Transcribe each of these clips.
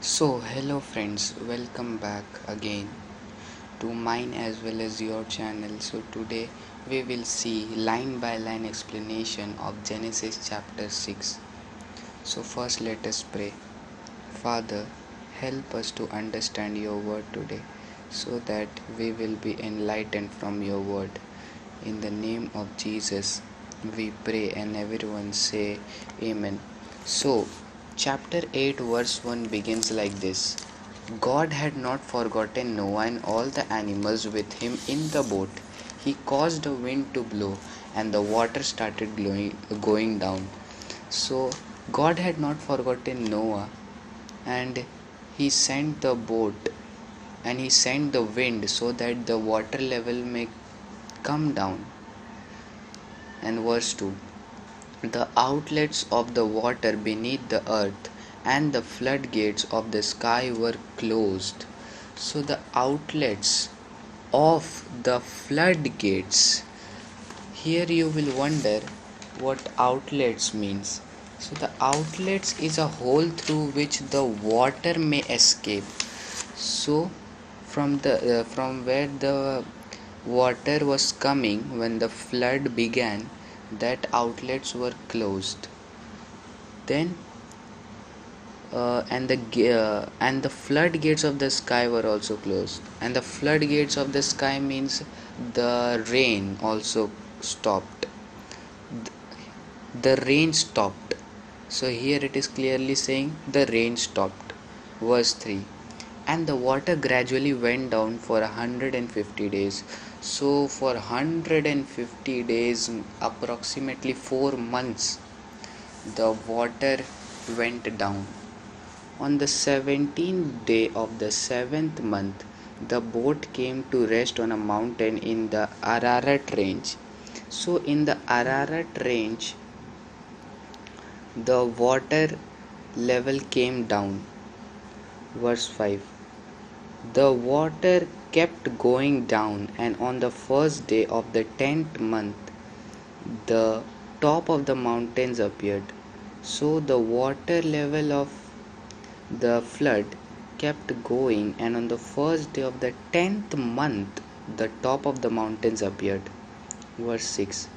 So, hello friends, welcome back again to mine as well as your channel. So, today we will see line by line explanation of Genesis chapter 6. So, first let us pray. Father, help us to understand your word today so that we will be enlightened from your word. In the name of Jesus, we pray, and everyone say Amen. So, chapter 8, verse 1 begins like this. God had not forgotten Noah and all the animals with him in the boat. He caused a wind to blow, and the water started going down. So, God had not forgotten Noah, and he sent the boat and he sent the wind so that the water level may come down. And verse 2, the outlets of the water beneath the earth and the floodgates of the sky were closed. So the outlets of the floodgates, here you will wonder what outlets means. So the outlets is a hole through which the water may escape. So from where the water was coming when the flood began, that outlets were closed. Then and the floodgates of the sky were also closed. And the floodgates of the sky means the rain also stopped. The rain stopped. So here it is clearly saying the rain stopped. Verse 3, and the water gradually went down for 150 days. So for 150 days, approximately 4 months, the water went down. On the 17th day of the 7th month, the boat came to rest on a mountain in the Ararat range. So in the Ararat range, the water level came down. Verse 5, the water kept going down, and on the first day of the 10th month, the top of the mountains appeared. So the water level of the flood kept going, and on the first day of the 10th month, the top of the mountains appeared. Verse 6,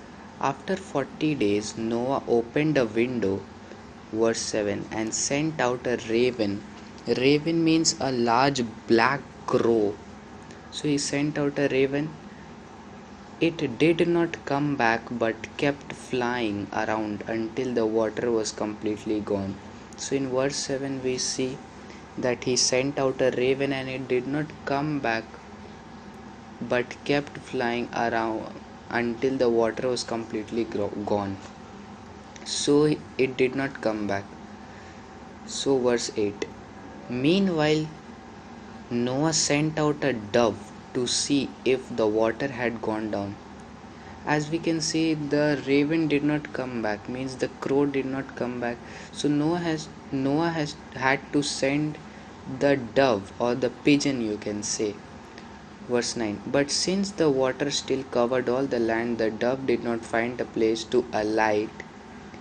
after 40 days, Noah opened a window. Verse 7, and sent out a raven. Raven means a large black crow. So he sent out a raven. It did not come back but kept flying around until the water was completely gone. So in verse 7 we see that he sent out a raven and it did not come back but kept flying around until the water was completely gone. So it did not come back. So verse 8, meanwhile Noah sent out a dove to see if the water had gone down. As we can see, the raven did not come back, means the crow did not come back. So Noah has had to send the dove or the pigeon, you can say. Verse 9, but since the water still covered all the land, the dove did not find a place to alight.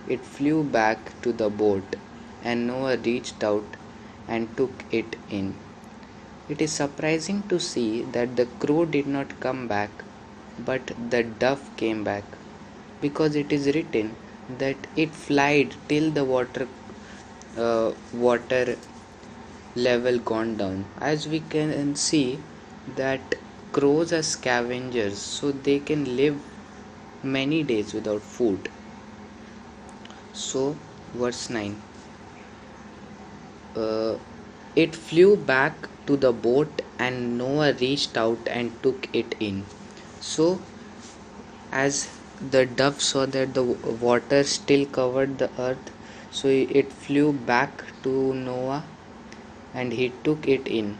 It flew back to the boat, and Noah reached out and took it in. It is surprising to see that the crow did not come back, but the dove came back, because it is written that it flied till the water level gone down. As we can see that crows are scavengers, so they can live many days without food. So verse 9, it flew back to the boat, and Noah reached out and took it in. So as the dove saw that the water still covered the earth, so it flew back to Noah and he took it in.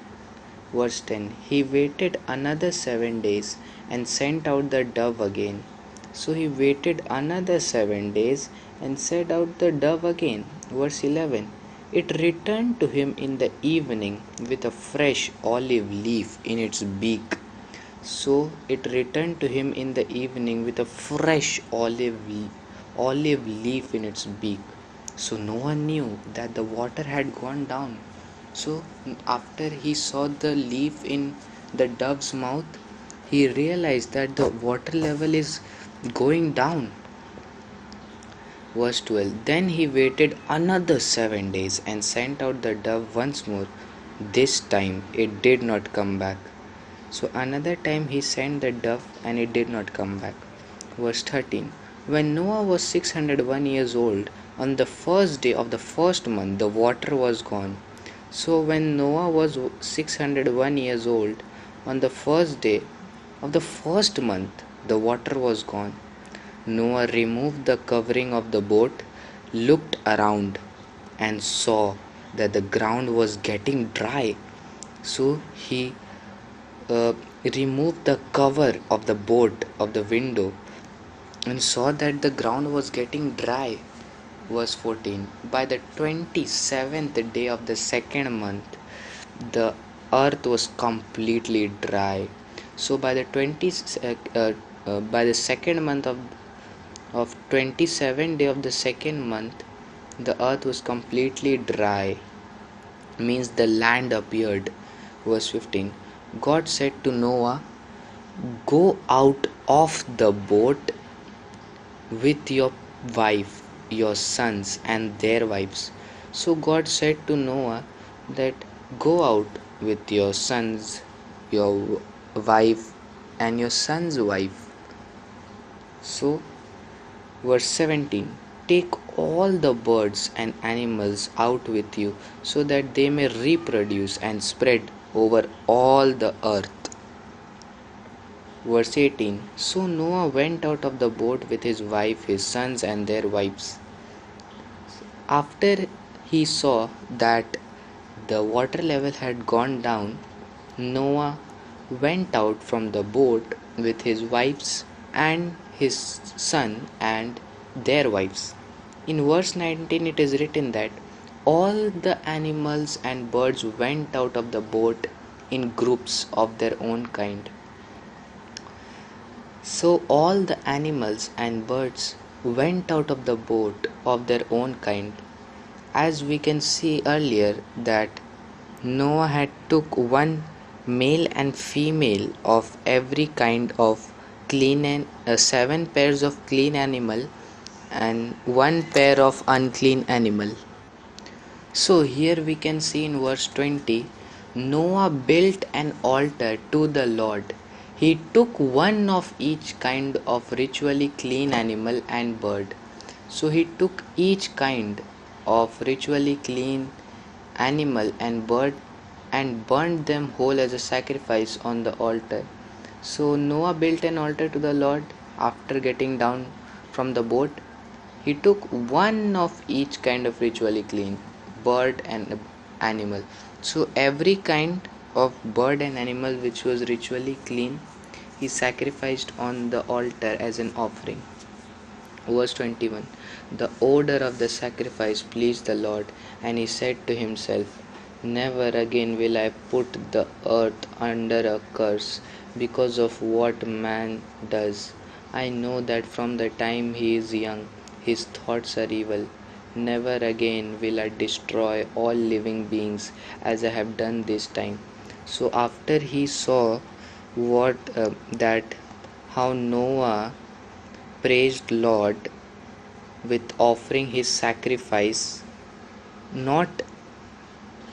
Verse 10, he waited another 7 days and sent out the dove again. So he waited another 7 days and sent out the dove again. Verse 11, it returned to him in the evening with a fresh olive leaf in its beak. So it returned to him in the evening with a fresh olive leaf in its beak. So Noah knew that the water had gone down. So after he saw the leaf in the dove's mouth, he realized that the water level is going down. Verse 12. Then he waited another 7 days and sent out the dove once more. This time it did not come back. So another time he sent the dove and it did not come back. Verse 13. When Noah was 601 years old, on the first day of the first month, the water was gone. So when Noah was 601 years old, on the first day of the first month, the water was gone. Noah removed the covering of the boat, looked around, and saw that the ground was getting dry. So he uh, removed the cover of the boat of the window and saw that the ground was getting dry. Verse 14. By the 27th day of the second month, the earth was completely dry. So by the second month of 27th day of the second month, the earth was completely dry, means the land appeared. Verse 15. God said to Noah, go out of the boat with your wife, your sons, and their wives. So God said to Noah that go out with your sons, your wife, and your son's wife. So, verse 17. Take all the birds and animals out with you so that they may reproduce and spread over all the earth. Verse 18. So Noah went out of the boat with his wife, his sons, and their wives. After he saw that the water level had gone down, Noah went out from the boat with his wives and his son and their wives. In verse 19, it is written that all the animals and birds went out of the boat in groups of their own kind. So all the animals and birds went out of the boat of their own kind. As we can see earlier that Noah had took one male and female of every kind of clean and 7 pairs of clean animal and 1 pair of unclean animal. So here we can see in verse 20, Noah built an altar to the Lord. He took one of each kind of ritually clean animal and bird. So he took each kind of ritually clean animal and bird and burned them whole as a sacrifice on the altar. So Noah built an altar to the Lord after getting down from the boat. He took one of each kind of ritually clean bird and animal. So every kind of bird and animal which was ritually clean, he sacrificed on the altar as an offering. Verse 21. The odor of the sacrifice pleased the Lord, and he said to himself, never again will I put the earth under a curse because of what man does. I know that from the time he is young, his thoughts are evil. Never again will I destroy all living beings as I have done this time. So after he saw what that how Noah praised Lord with offering his sacrifice, not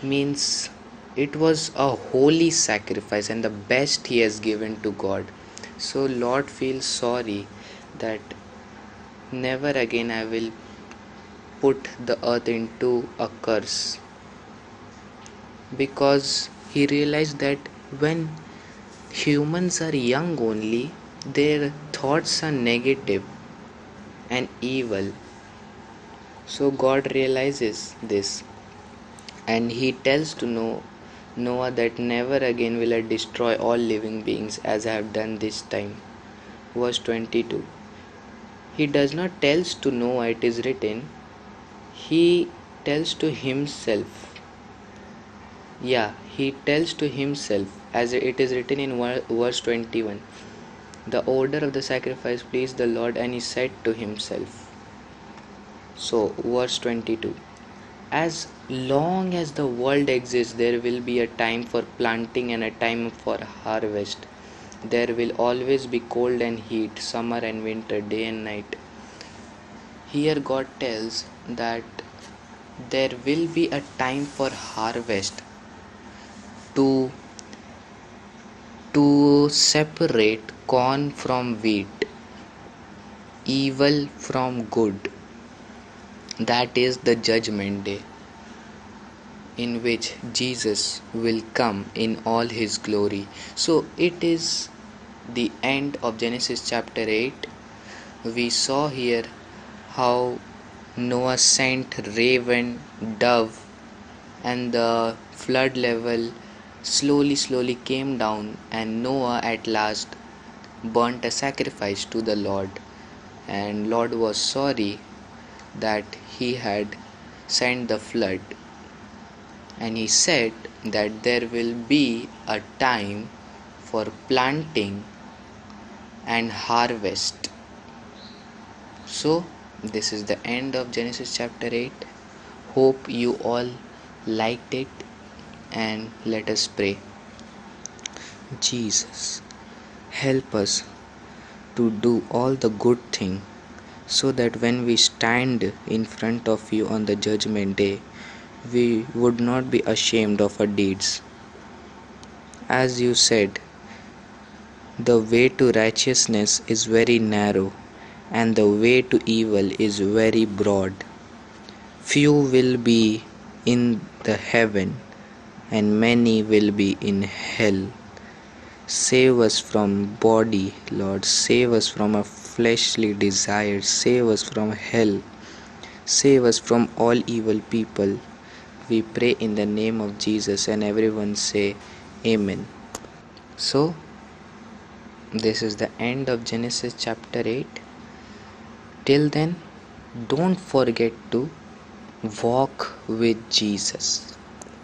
means it was a holy sacrifice and the best he has given to God. So Lord feels sorry that never again I will put the earth into a curse, because he realized that when humans are young only, their thoughts are negative and evil. So God realizes this and he tells to Noah that never again will I destroy all living beings as I have done this time. Verse 22. He does not tell to Noah, it is written, he tells to himself. He tells to himself as it is written in verse 21. The odor of the sacrifice pleased the Lord, and he said to himself. So verse 22. As long as the world exists, there will be a time for planting and a time for harvest. There will always be cold and heat, summer and winter, day and night. Here God tells that there will be a time for harvest, to separate corn from wheat, evil from good. That is the judgment day, in which Jesus will come in all his glory. So it is the end of Genesis chapter 8. We saw here how Noah sent raven, dove, and the flood level slowly came down, and Noah at last burnt a sacrifice to the Lord, and Lord was sorry that he had sent the flood, and he said that there will be a time for planting and harvest. So this is the end of Genesis chapter 8. Hope you all liked it, and let us pray. Jesus, help us to do all the good thing, so that when we stand in front of you on the judgment day, we would not be ashamed of our deeds. As you said, the way to righteousness is very narrow, and the way to evil is very broad. Few will be in the heaven, and many will be in hell. Save us from body, Lord. Save us from our fleshly desires. Save us from hell. Save us from all evil people. We pray in the name of Jesus, and everyone say Amen. So, this is the end of Genesis chapter 8. Till then, don't forget to walk with Jesus.